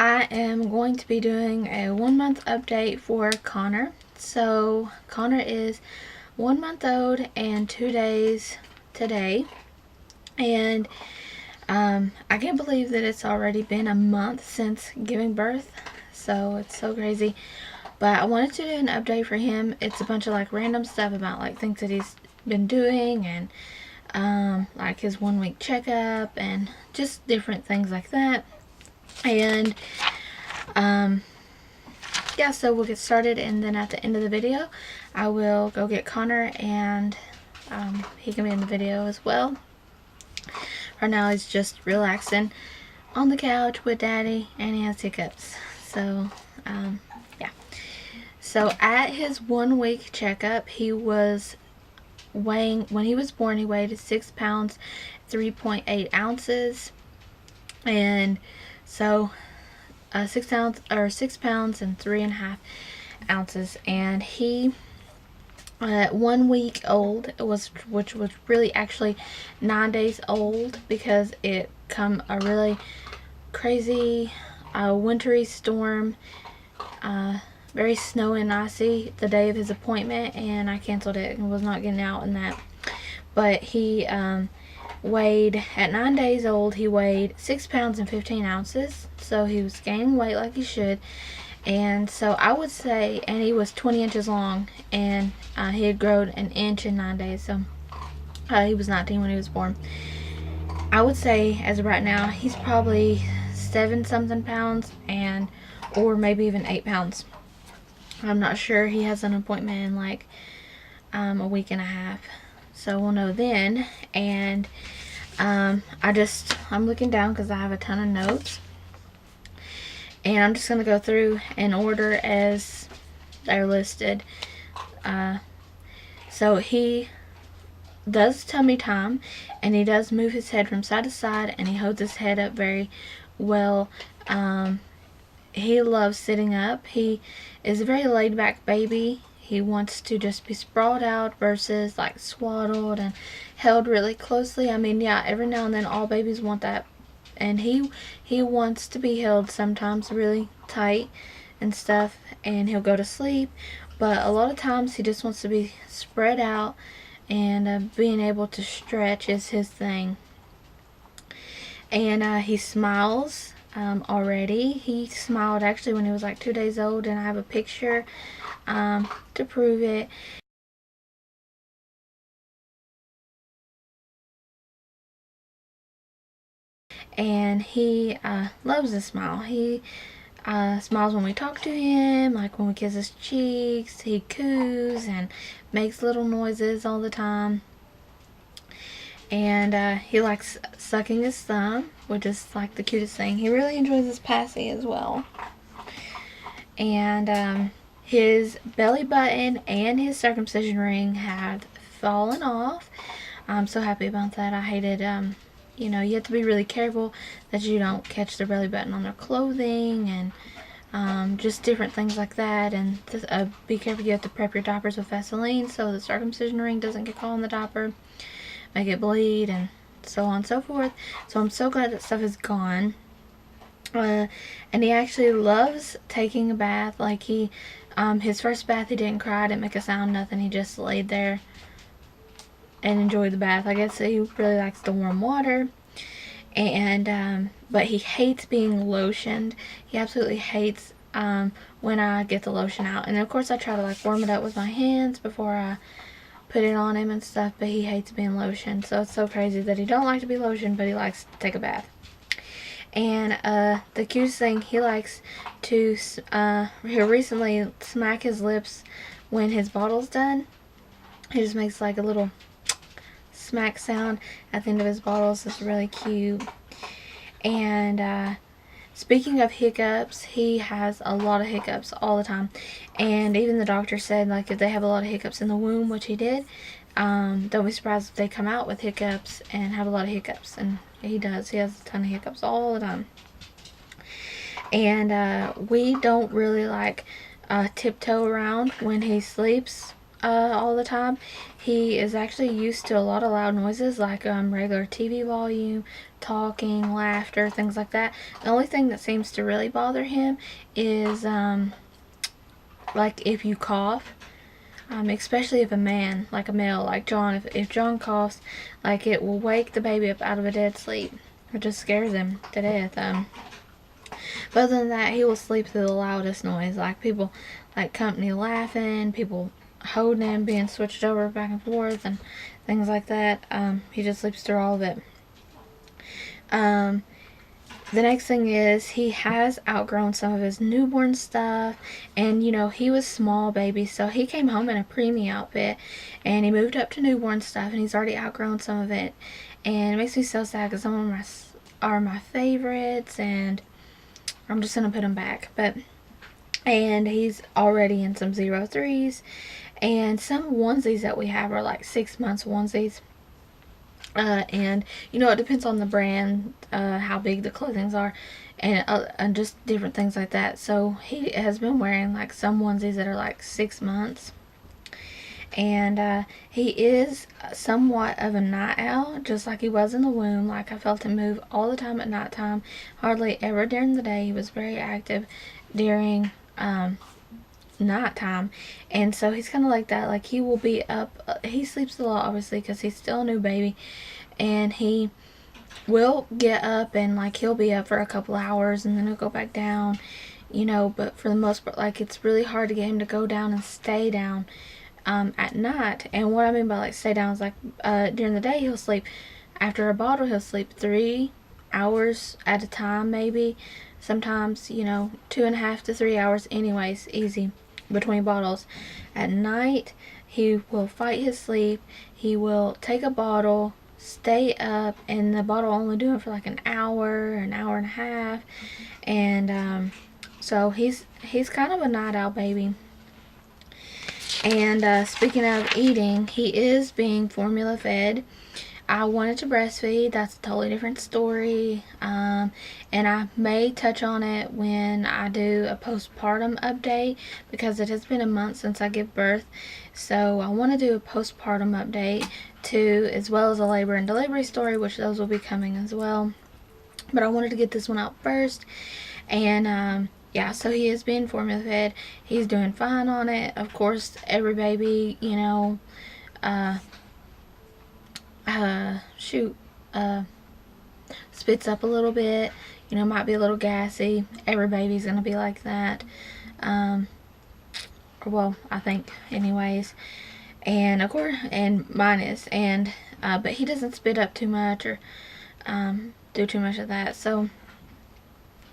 I am going to be doing a 1 month update for Connor. So Connor is 1 month old and 2 days today, and I can't believe that it's already been a month since giving birth. So it's so crazy. But I wanted to do an update for him. It's a bunch of like random stuff about like things that he's been doing, and like his 1 week checkup and just different things like that. And yeah, so we'll get started, and then at the end of the video I will go get Connor, and he can be in the video as well. Right now he's just relaxing on the couch with Daddy, and he has hiccups. So yeah. So at his 1 week checkup, he was weighing, when he was born, he weighed 6 pounds 3.8 ounces, and so 6 pounds and 3.5 ounces. And he, at 1 week old, which was really actually 9 days old, because it come a really crazy wintry storm, very snowy and icy the day of his appointment, and I canceled it and was not getting out in that. But he weighed, at 9 days old, he weighed 6 pounds and 15 ounces. So he was gaining weight like he should. And so I would say, and he was 20 inches long, and he had grown an inch in 9 days. So he was 19 when he was born. I would say, as of right now, he's probably 7 something pounds, and or maybe even 8 pounds. I'm not sure. He has an appointment in like a week and a half, so we'll know then. And I'm looking down because I have a ton of notes, and I'm just going to go through in order as they're listed. So he does tummy time, and he does move his head from side to side, and he holds his head up very well. He loves sitting up. He is a very laid back baby. He wants to just be sprawled out versus like swaddled and held really closely. I mean, yeah, every now and then all babies want that. And he wants to be held sometimes really tight and stuff, and he'll go to sleep. But a lot of times he just wants to be spread out, and being able to stretch is his thing. And he smiles. Already. He smiled actually when he was like 2 days old, and I have a picture to prove it. And he loves to smile. He smiles when we talk to him, like when we kiss his cheeks. He coos and makes little noises all the time. And he likes sucking his thumb, which is like the cutest thing. He really enjoys his passy as well. And his belly button and his circumcision ring have fallen off. I'm so happy about that. I hated, you have to be really careful that you don't catch the belly button on their clothing, and just different things like that. And just, be careful. You have to prep your diapers with Vaseline so the circumcision ring doesn't get caught in the diaper, make it bleed, and so on and so forth. So I'm so glad that stuff is gone. And he actually loves taking a bath. Like his first bath, he didn't cry, didn't make a sound, nothing. He just laid there and enjoyed the bath. I guess he really likes the warm water. And but he hates being lotioned. He absolutely hates when I get the lotion out. And of course I try to like warm it up with my hands before I put it on him and stuff, but he hates being lotioned. So it's so crazy that he don't like to be lotioned, but he likes to take a bath. And the cutest thing, he likes to he'll recently smack his lips when his bottle's done. He just makes like a little smack sound at the end of his bottles. It's really cute. And speaking of hiccups, he has a lot of hiccups all the time. And even the doctor said, like, if they have a lot of hiccups in the womb, which he did, don't be surprised if they come out with hiccups and have a lot of hiccups. And he does. He has a ton of hiccups all the time. And we don't really like tiptoe around when he sleeps all the time. He is actually used to a lot of loud noises, like regular TV volume, talking, laughter, things like that. The only thing that seems to really bother him is like if you cough, especially if a man, like a male, like John, if John coughs, like it will wake the baby up out of a dead sleep. It just scares him to death. But other than that, he will sleep through the loudest noise, like people, like company laughing, people holding him, being switched over back and forth, and things like that. He just sleeps through all of it. The next thing is he has outgrown some of his newborn stuff, and you know, he was small baby, so he came home in a preemie outfit, and he moved up to newborn stuff, and he's already outgrown some of it, and it makes me so sad because some of them are my favorites, and I'm just gonna put them back. And he's already in some 03s, and some onesies that we have are like 6 months onesies. And you know, it depends on the brand, how big the clothings are, and just different things like that. So he has been wearing like some onesies that are like 6 months, and he is somewhat of a night owl, just like he was in the womb. Like I felt him move all the time at nighttime, hardly ever during the day. He was very active during nighttime, and so he's kind of like that. Like he will be up, he sleeps a lot obviously because he's still a new baby, and he will get up and like he'll be up for a couple hours and then he'll go back down, you know, but for the most part, like it's really hard to get him to go down and stay down at night. And what I mean by like stay down is like during the day he'll sleep, after a bottle he'll sleep 3 hours at a time, maybe sometimes, you know, 2.5 to 3 hours anyways, easy between bottles. At night he will fight his sleep, he will take a bottle, stay up, and the bottle only do it for like an hour and a half, and so he's kind of a night owl baby. And speaking of eating, he is being formula fed. I wanted to breastfeed, that's a totally different story, and I may touch on it when I do a postpartum update, because it has been a month since I gave birth, so I want to do a postpartum update too, as well as a labor and delivery story, which those will be coming as well, but I wanted to get this one out first. And yeah, so he is being formula fed, he's doing fine on it. Of course, every baby, you know, spits up a little bit, you know, might be a little gassy. Every baby's gonna be like that, well, I think anyways, and of course, and mine is, and but he doesn't spit up too much or do too much of that, so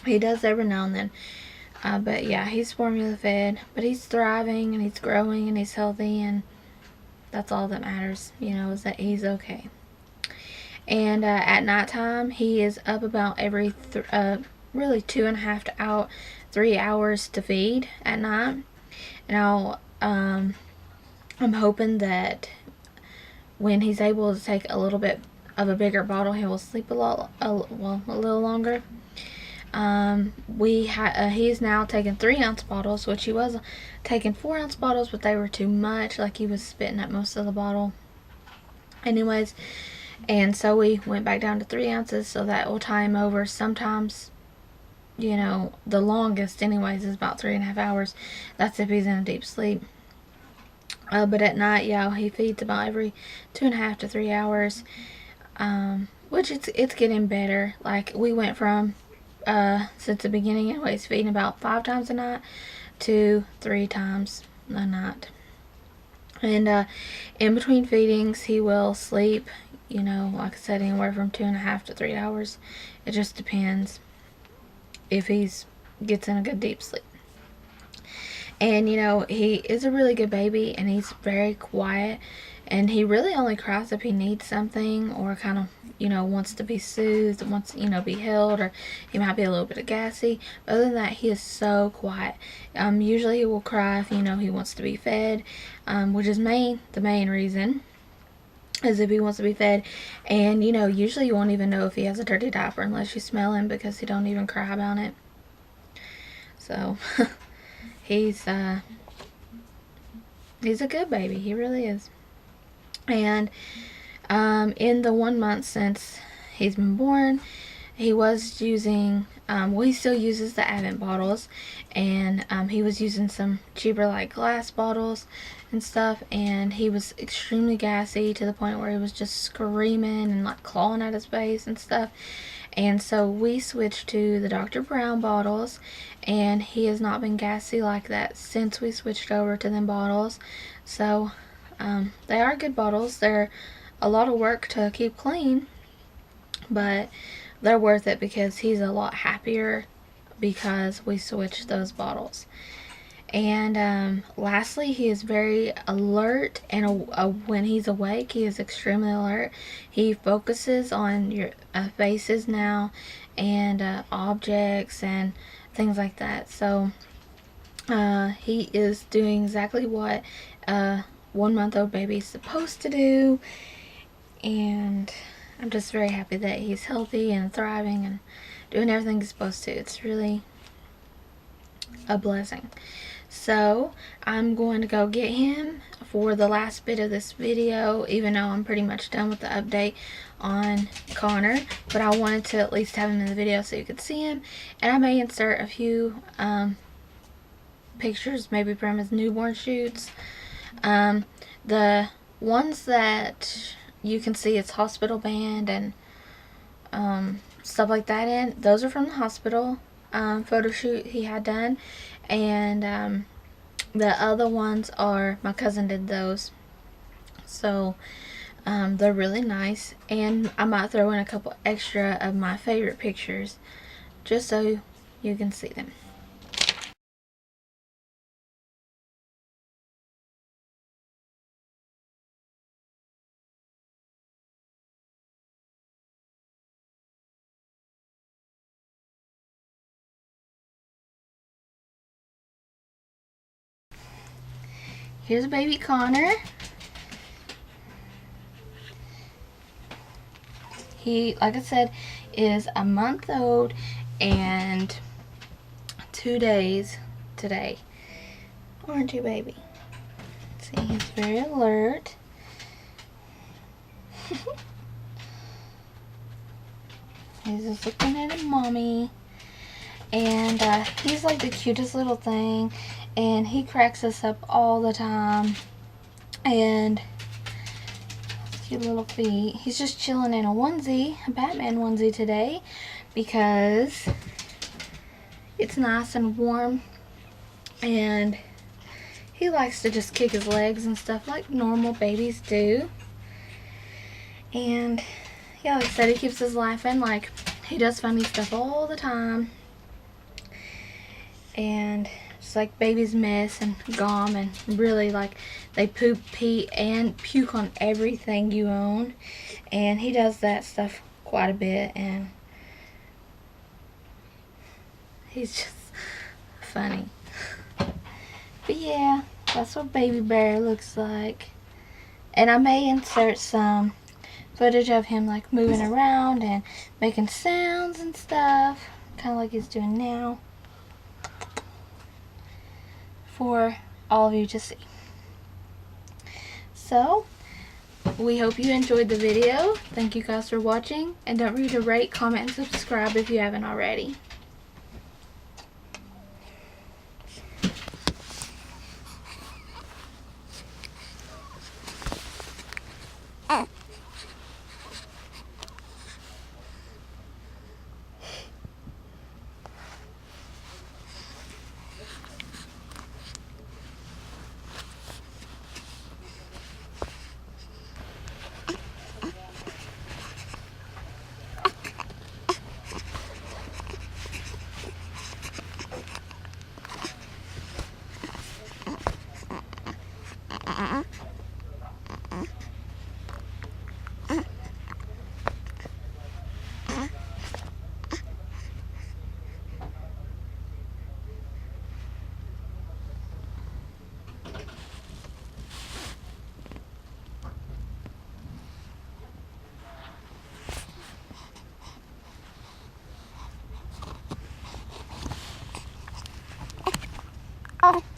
he does every now and then. But yeah, he's formula fed, but he's thriving and he's growing and he's healthy, and that's all that matters, you know, is that he's okay. And at nighttime, he is up about every really 2.5 to 3 hours to feed at night. Now, I'm hoping that when he's able to take a little bit of a bigger bottle, he will sleep a little longer. He's now taking 3-ounce bottles, which he was taking 4-ounce bottles, but they were too much. Like he was spitting up most of the bottle. Anyways, and so we went back down to 3 ounces, so that will tie him over. Sometimes, you know, the longest anyways is about 3.5 hours. That's if he's in a deep sleep. But at night, yeah, he feeds about every 2.5 to 3 hours, which it's getting better. Like we went from since the beginning anyways, feeding about 5 times a night to 3 times a night. And in between feedings, he will sleep, you know, like I said, anywhere from 2.5 to 3 hours. It just depends if he's gets in a good deep sleep. And you know, he is a really good baby, and he's very quiet, and he really only cries if he needs something, or kind of, you know, wants to be soothed, wants, you know, be held, or he might be a little bit of gassy. But other than that, he is so quiet. Usually he will cry if, you know, he wants to be fed, which is the main reason is if he wants to be fed. And you know, usually you won't even know if he has a dirty diaper unless you smell him, because he don't even cry about it. So he's a good baby, he really is. And in the 1 month since he's been born. He was using, well, he still uses the Advent bottles, and he was using some cheaper like glass bottles and stuff, and he was extremely gassy to the point where he was just screaming and like clawing at his face and stuff. And so we switched to the Dr. Brown bottles, and he has not been gassy like that since we switched over to them bottles. So they are good bottles. They're a lot of work to keep clean, but they're worth it because he's a lot happier because we switched those bottles. And lastly, he is very alert, and when he's awake, he is extremely alert. He focuses on your faces now, and objects and things like that. So he is doing exactly what a 1-month-old baby is supposed to do, and I'm just very happy that he's healthy and thriving and doing everything he's supposed to. It's really a blessing. So I'm going to go get him for the last bit of this video, even though I'm pretty much done with the update on Connor, but I wanted to at least have him in the video so you could see him. And I may insert a few pictures maybe from his newborn shoots. The ones that you can see it's hospital band and stuff like that in, those are from the hospital photo shoot he had done. And the other ones are, my cousin did those, so they're really nice. And I might throw in a couple extra of my favorite pictures just so you can see them. Here's baby Connor. He, like I said, is a month old and 2 days today. Aren't you, baby? See, he's very alert. He's just looking at his mommy. And he's like the cutest little thing, and he cracks us up all the time. And cute little feet. He's just chilling in a onesie, a Batman onesie today, because it's nice and warm, and he likes to just kick his legs and stuff like normal babies do. And yeah, like I said, he keeps us laughing. Like, he does funny stuff all the time. And just like babies mess and gum, and really like they poop, pee, and puke on everything you own. And he does that stuff quite a bit, and he's just funny. But yeah, that's what baby bear looks like. And I may insert some footage of him like moving around and making sounds and stuff, kind of like he's doing now, for all of you to see. So we hope you enjoyed the video. Thank you guys for watching, and don't forget to rate, comment, and subscribe if you haven't already. Oh.